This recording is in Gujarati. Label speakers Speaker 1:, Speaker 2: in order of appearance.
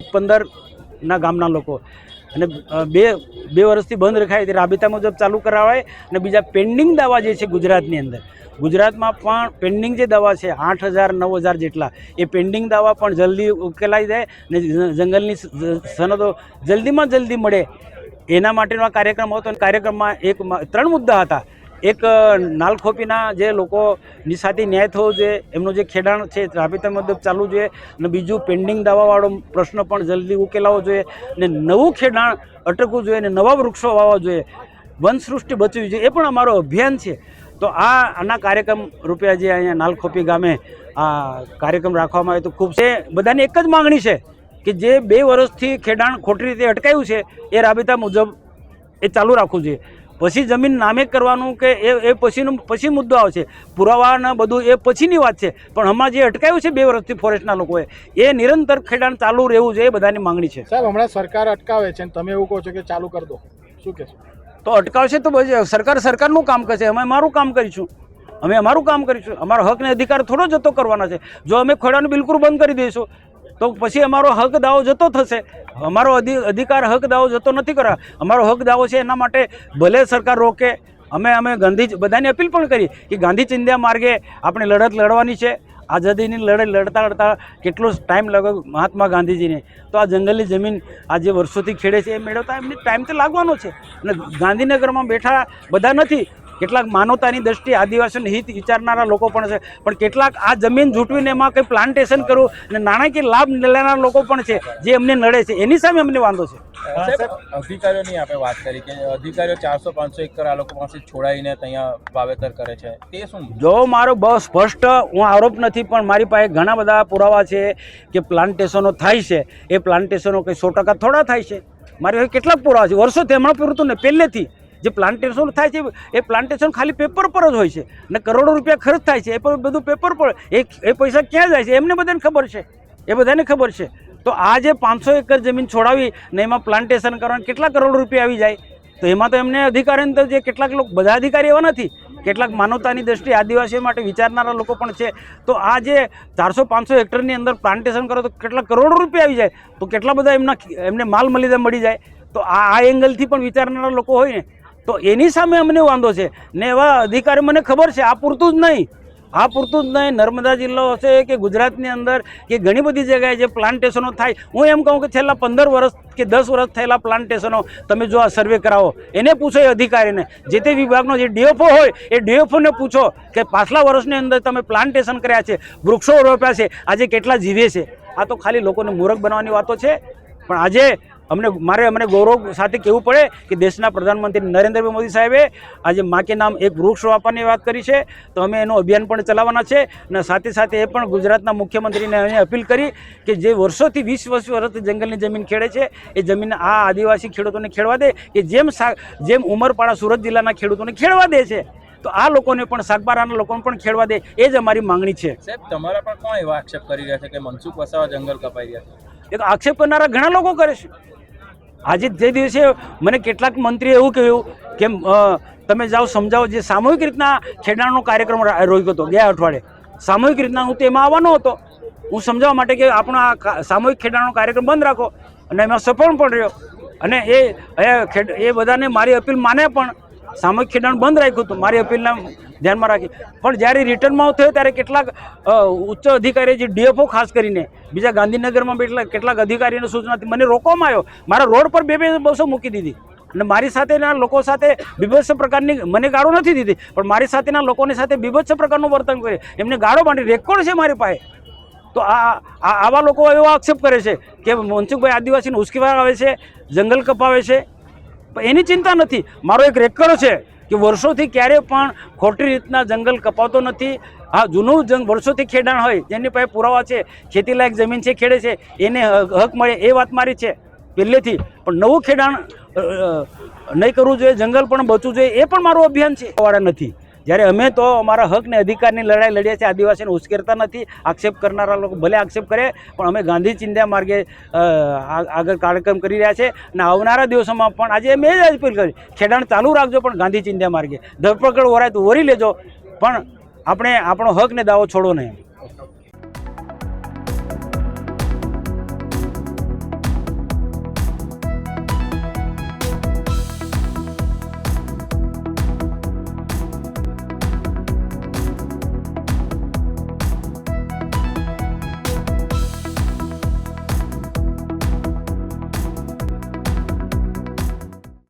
Speaker 1: 15 ગામના લોકો અને બે વર્ષથી બંધ રખાય તે રાબેતા મુજબ ચાલુ કરાવાય અને બીજા પેન્ડિંગ દાવા જે છે ગુજરાતની અંદર ગુજરાતમાં પણ પેન્ડિંગ જે દાવા છે 8,000 9,000 જેટલા એ પેન્ડિંગ દાવા પણ જલ્દી ઉકેલાઈ જાય ને જંગલની સનદો જલ્દીમાં જલ્દી મળે એના માટેનો આ કાર્યક્રમ હતો. કાર્યક્રમમાં 3 મુદ્દા હતા. એક નાલખોપીના જે લોકોની સાથે ન્યાય થવો જોઈએ, એમનું જે ખેડાણ છે રાબેતા મુજબ ચાલવું જોઈએ અને બીજું પેન્ડિંગ દાવાવાળો પ્રશ્ન પણ જલ્દી ઉકેલાવો જોઈએ અને નવું ખેડાણ અટકવું જોઈએ અને નવા વૃક્ષો વાવવા જોઈએ, વનસૃષ્ટિ બચવી જોઈએ, એ પણ અમારો અભિયાન છે. તો આના કાર્યક્રમ રૂપે આજે અહીંયા નાલખોપી ગામે આ કાર્યક્રમ રાખવામાં આવ્યો તો ખૂબ છે. બધાની એક જ માંગણી છે કે જે 2 વર્ષથી ખેડાણ ખોટી રીતે અટકાયું છે એ રાબેતા મુજબ એ ચાલુ રાખવું જોઈએ. પછી જમીન નામે કરવાનું કે એ પછી મુદ્દો આવશે, પુરાવાના બધું એ પછીની વાત છે. પણ હમણાં જે અટકાયું છે 2 વર્ષથી ફોરેસ્ટના લોકોએ એ નિરંતર ખેડાણ ચાલુ રહેવું જોઈએ, બધાની માંગણી છે.
Speaker 2: સાહેબ, હમણાં સરકાર અટકાવે છે અને તમે એવું કહો છો કે ચાલુ કરી દો, શું કહેશો?
Speaker 1: તો અટકાવશે તો સરકારનું કામ કરશે, અમે અમારું કામ કરીશું. અમારો હક ને અધિકાર થોડો જતો કરવાના છે. જો અમે ખેડાણ બિલકુલ બંધ કરી દઈશું તો પછી અમારો હક દાવો જતો થશે. અમારો અધિકાર હક દાવો જતો નથી કરવા. અમારો હક દાવો છે એના માટે ભલે સરકાર રોકે, અમે બધાની અપીલ પણ કરી કે ગાંધી ચિંધ્યા માર્ગે આપણે લડત લડવાની છે. આઝાદીની લડત લડતા કેટલો ટાઈમ લાગ્યો મહાત્મા ગાંધીજીને. તો આ જંગલની જમીન આ જે વર્ષોથી ખેડે છે એ મેળવતા એમને ટાઈમ તો લાગવાનો છે. અને ગાંધીનગરમાં બેઠા બધા નથી, કેટલાક માનવતાની દ્રષ્ટિએ આદિવાસીઓને હિત વિચારનારા લોકો પણ છે, પણ કેટલાક આ જમીન ઝૂંટવીને એમાં કંઈ પ્લાન્ટેશન કરવું અને નાણાકીય લાભ લેનારા લોકો પણ છે જે અમને નડે છે. એની સામે અમને વાંધો છે.
Speaker 3: અધિકારીઓની આપણે વાત કરી કે અધિકારીઓ 400-500 એકર આ લોકો પાસે છોડાઈને ત્યાં વાવેતર કરે છે, તે શું?
Speaker 1: જો મારો બહુ સ્પષ્ટ હું આરોપ નથી, પણ મારી પાસે ઘણા બધા પુરાવા છે કે પ્લાન્ટેશનો થાય છે. એ પ્લાન્ટેશનો કંઈ 100% થોડા થાય છે. મારી પાસે કેટલાક પુરાવા છે, વર્ષોથી હમણાં પૂરતું ને પહેલેથી જે પ્લાન્ટેશન થાય છે એ પ્લાન્ટેશન ખાલી પેપર પર જ હોય છે અને કરોડો રૂપિયા ખર્ચ થાય છે. એ પણ બધું પેપર પર, એ પૈસા ક્યાં જાય છે એમને બધાને ખબર છે, તો આ જે 500 એકર જમીન છોડાવી ને એમાં પ્લાન્ટેશન કરવાના કેટલા કરોડ રૂપિયા આવી જાય, તો એમાં તો એમને અધિકારી તો જે કેટલાક લોકો, બધા અધિકારી એવા નથી, કેટલાક માનવતાની દ્રષ્ટિએ આદિવાસીઓ માટે વિચારનારા લોકો પણ છે. તો આ જે 400-500 હેક્ટરની અંદર પ્લાન્ટેશન કરો તો કેટલા કરોડ રૂપિયા આવી જાય, તો કેટલા બધા એમને માલ મળી જાય. તો આ એંગલથી પણ વિચારનારા લોકો હોય ને, તો એની સામે અમને વાંધો છે. ને એવા અધિકારી મને ખબર છે આ પૂરતું જ નહીં, નર્મદા જિલ્લો હશે કે ગુજરાતની અંદર કે ઘણી બધી જગ્યાએ જે પ્લાન્ટેશનો થાય, હું એમ કહું કે છેલ્લા 15 વર્ષ કે 10 વર્ષ થયેલા પ્લાન્ટેશનો તમે જો આ સર્વે કરાવો, એને પૂછો, એ અધિકારીને, જે તે વિભાગનો જે ડીએફઓ હોય એ ડીએફઓને પૂછો કે પાછલા વર્ષની અંદર તમે પ્લાન્ટેશન કર્યા છે, વૃક્ષો રોપ્યા છે, આજે કેટલા જીવે છે. આ તો ખાલી લોકોને મૂર્ખ બનાવવાની વાતો છે. પણ આજે અમને ગૌરવ સાથે કહેવું પડે કે દેશના પ્રધાનમંત્રી નરેન્દ્રભાઈ મોદી સાહેબે આજે મા કે નામ એક વૃક્ષ વાવવાની વાત કરી છે. તો અમે એનું અભિયાન પણ ચલાવવાના છે અને સાથે સાથે એ પણ ગુજરાતના મુખ્યમંત્રીને અમે અપીલ કરી કે જે વર્ષોથી 20 વર્ષથી જંગલની જમીન ખેડે છે એ જમીન આ આદિવાસી ખેડૂતોને ખેડવા દે, કે જેમ ઉમરપાડા સુરત જિલ્લાના ખેડૂતોને ખેડવા દે છે, તો આ લોકોને પણ, સાગબારાના લોકોને પણ ખેડવા દે, એ જ અમારી માંગણી છે.
Speaker 3: સાહેબ, તમારા પણ કોણ એવા આક્ષેપ કરી રહ્યા છે કે મનસુખ વસાવા જંગલ કપાઈ રહ્યા છે?
Speaker 1: એ તો આક્ષેપ કરનારા ઘણા લોકો કરે છે. આજે જે દિવસે મને કેટલાક મંત્રીએ એવું કહ્યું કે તમે જાઓ સમજાવો, જે સામૂહિક રીતના ખેડાણનો કાર્યક્રમ રોક્યો હતો ગયા અઠવાડિયે, સામૂહિક રીતના હું તો એમાં આવવાનો હતો, હું સમજાવવા માટે કે આપણો આ સામૂહિક ખેડાણનો કાર્યક્રમ બંધ રાખો, અને એમાં સફળ પણ રહ્યો. અને એ બધાને મારી અપીલ માને પણ સામૂહિક ખેડાણ બંધ રાખ્યું હતું, મારી અપીલને ધ્યાનમાં રાખી. પણ જ્યારે રિટર્નમાં થયો ત્યારે કેટલાક ઉચ્ચ અધિકારી, જે ડીએફઓ ખાસ કરીને, બીજા ગાંધીનગરમાં બેઠેલા કેટલાક અધિકારીઓની સૂચનાથી મને રોકવામાં આવ્યો. મારા રોડ પર 2 બસો મૂકી દીધી અને મારી સાથેના લોકો સાથે બીભત્સ પ્રકારની, મને ગાળો નથી દીધી, પણ મારી સાથેના લોકોની સાથે બીભત્સ પ્રકારનું વર્તન કરે, એમને ગાળો માંડી, રેકોર્ડ છે મારી પાસે. તો આવા લોકો એવો આક્ષેપ કરે છે કે મનસુખભાઈ આદિવાસીને ઉશ્કેરવા આવે છે, જંગલ કપાવે છે. એની ચિંતા નથી. મારો એક રેકોર્ડ છે કે વર્ષોથી ક્યારેય પણ ખોટી રીતના જંગલ કપાતો નથી. હા, જૂનું વર્ષોથી ખેડાણ હોય, જેની પાસે પુરાવા છે, ખેતીલાયક જમીન છે, ખેડે છે, એને હક મળે, એ વાત મારી છે પહેલેથી. પણ નવું ખેડાણ નહીં કરવું જોઈએ, જંગલ પણ બચવું જોઈએ, એ પણ મારું અભિયાન છે. વાળા નથી. જ્યારે અમે તો અમારા હક ને અધિકારની લડાઈ લડીએ છીએ, આદિવાસીને ઉશ્કેરતા નથી. આક્ષેપ કરનારા લોકો ભલે આક્ષેપ કરે, પણ અમે ગાંધી ચિંધ્યા માર્ગે આગળ કાર્યક્રમ કરી રહ્યા છે. અને આવનારા દિવસોમાં પણ આજે મેં જ અપીલ કરી, ખેડાણ ચાલુ રાખજો, પણ ગાંધી ચિંધ્યા માર્ગે ધરપકડ વરાય તો વરી લેજો, પણ આપણે આપણો હક ને દાવો છોડો નહીં.